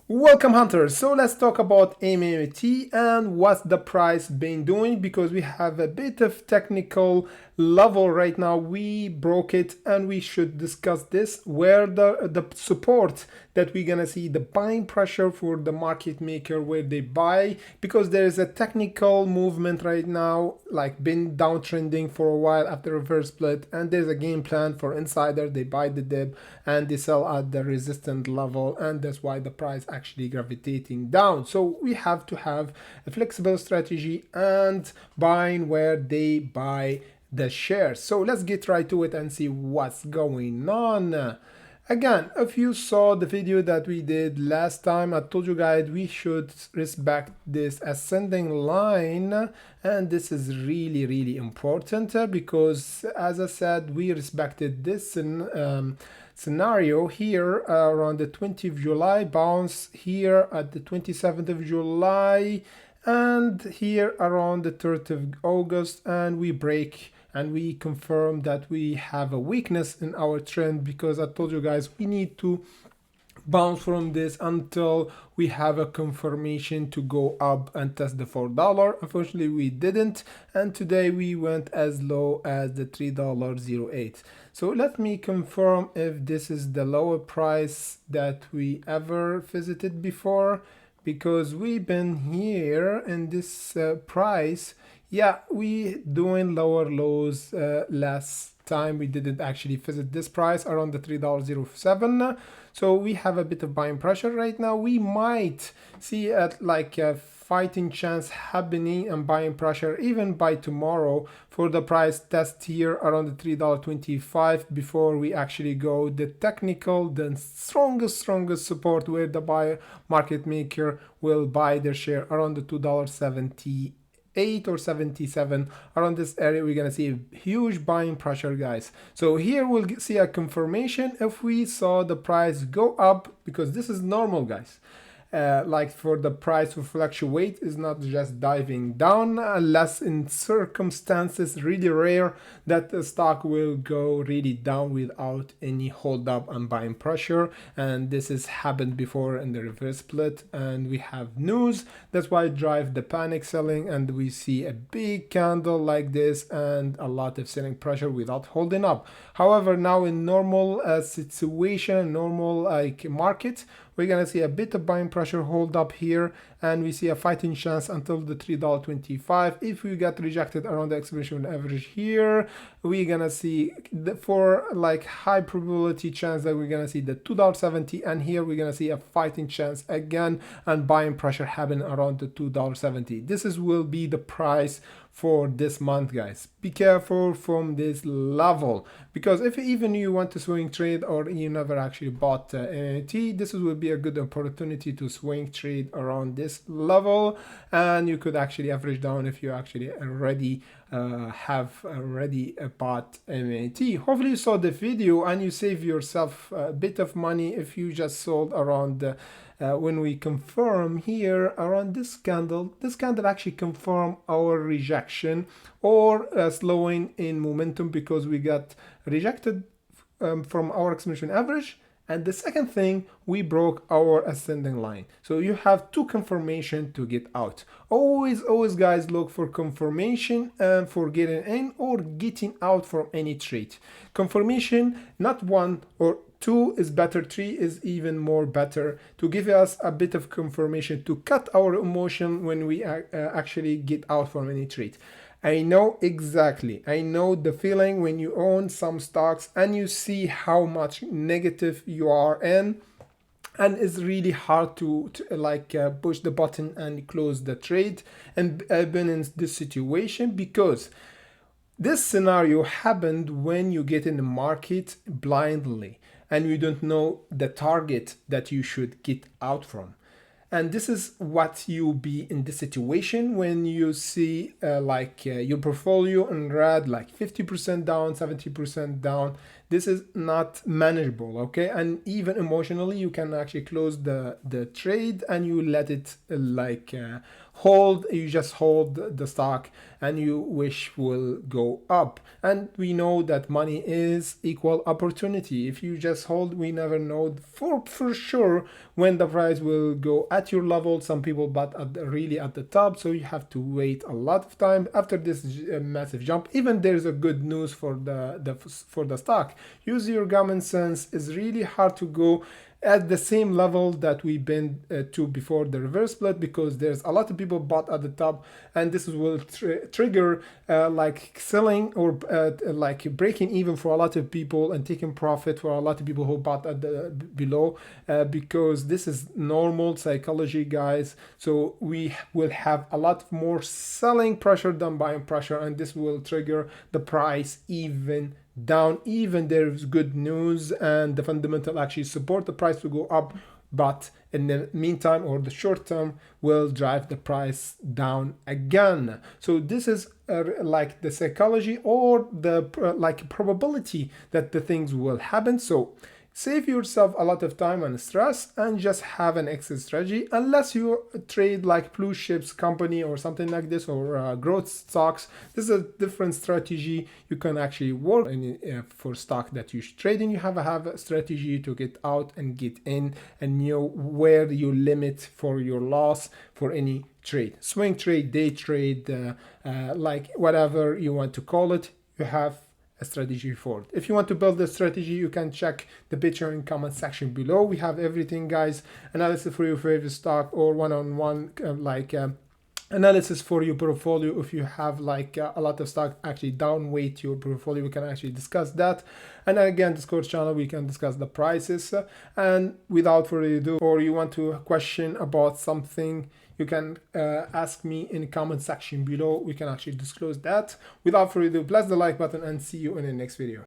Welcome hunters. So let's talk about MMAT and what's the price been doing, because we have a bit of technical level right now. We broke it and we should discuss this, where the support that we're gonna see, the buying pressure for the market maker, where they buy, because there is a technical movement right now, like been downtrending for a while after reverse split, and there's a game plan for insider. They buy the dip and they sell at the resistant level, and that's why the price actually gravitating down. So we have to have a flexible strategy and buying where they buy the shares. So let's get right to it and see what's going on. Again, if you saw the video that we did last time, I told you guys we should respect this ascending line, and this is really important because, as I said, we respected this scenario here around the 20th of July, bounce here at the 27th of July, and here around the 3rd of August, and we break and we confirm that we have a weakness in our trend, because I told you guys we need to bounce from this until we have a confirmation to go up and test the $4. Unfortunately, we didn't, and today we went as low as the $3.08. So let me confirm if this is the lower price that we ever visited before, because we've been here in this price. Yeah, we doing lower lows. Last time we didn't actually visit this price around the $3.07. So we have a bit of buying pressure right now. We might see at like a fighting chance happening and buying pressure even by tomorrow for the price test here around the $3.25 before we actually go the technical, the strongest support where the buyer market maker will buy their share around the $2.70 8 or 77. Around this area we're gonna see a huge buying pressure, guys. So here we'll see a confirmation if we saw the price go up, because this is normal, guys. Like for the price to fluctuate is not just diving down, unless in circumstances really rare that the stock will go really down without any hold up and buying pressure. And this has happened before in the reverse split, and we have news. That's why it drive the panic selling, and we see a big candle like this and a lot of selling pressure without holding up. However, now in normal situation, normal like market, we're gonna see a bit of buying pressure hold up here, and we see a fighting chance until the $3.25. If we get rejected around the exponential average here, we're gonna see for like high probability chance that we're gonna see the $2.70, and here we're gonna see a fighting chance again and buying pressure happen around the $2.70. This will be the price for this month, guys. Be careful from this level, because if even you want to swing trade or you never actually bought MMAT, this will be a good opportunity to swing trade around this level, and you could actually average down if you actually already have already bought MMAT. Hopefully you saw the video and you save yourself a bit of money if you just sold around when we confirm here around this candle actually confirm our rejection or slowing in momentum, because we got rejected from our exponential average. And the second thing, we broke our ascending line. So you have two confirmation to get out. Always guys, look for confirmation for getting in or getting out from any trade. Confirmation, not one or two is better, three is even more better, to give us a bit of confirmation to cut our emotion when we actually get out from any trade. I know exactly. I know the feeling when you own some stocks and you see how much negative you are in, and it's really hard to push the button and close the trade. And I've been in this situation because this scenario happened when you get in the market blindly and you don't know the target that you should get out from. And this is what you'll be in this situation when you see your portfolio in red, like 50% down, 70% down. this is not manageable, okay? And even emotionally, you can actually close the trade and you let it hold. You just hold the stock and you wish will go up. And we know that money is equal opportunity. If you just hold, we never know for sure when the price will go at your level. Some people bought really at the top, so you have to wait a lot of time after this massive jump. Even there's a good news for the stock. Use your common sense. It's really hard to go at the same level that we've been to before the reverse split, because there's a lot of people bought at the top, and this will trigger like selling or like breaking even for a lot of people and taking profit for a lot of people who bought at the below, because this is normal psychology, guys. So we will have a lot more selling pressure than buying pressure, and this will trigger the price even down. Even there's good news and the fundamental actually support the price to go up, but in the meantime or the short term will drive the price down again. So this is like the psychology or the like probability that the things will happen. So save yourself a lot of time and stress and just have an exit strategy, unless you trade like blue chips company or something like this, or growth stocks. This is a different strategy. You can actually work in, for stock that you should trade in. You have a strategy to get out and get in, and know where you limit for your loss for any trade, swing trade, day trade, like whatever you want to call it. You have a strategy for it. If you want to build the strategy, you can check the picture in comment section below. We have everything, guys. Analysis for your favorite stock, or one-on-one analysis for your portfolio. If you have like a lot of stock, actually downweight your portfolio, we can actually discuss that. And again, Discord channel, we can discuss the prices. And without further ado, or you want to question about something, you can ask me in the comment section below. We can actually disclose that. Without further ado, press the like button and see you in the next video.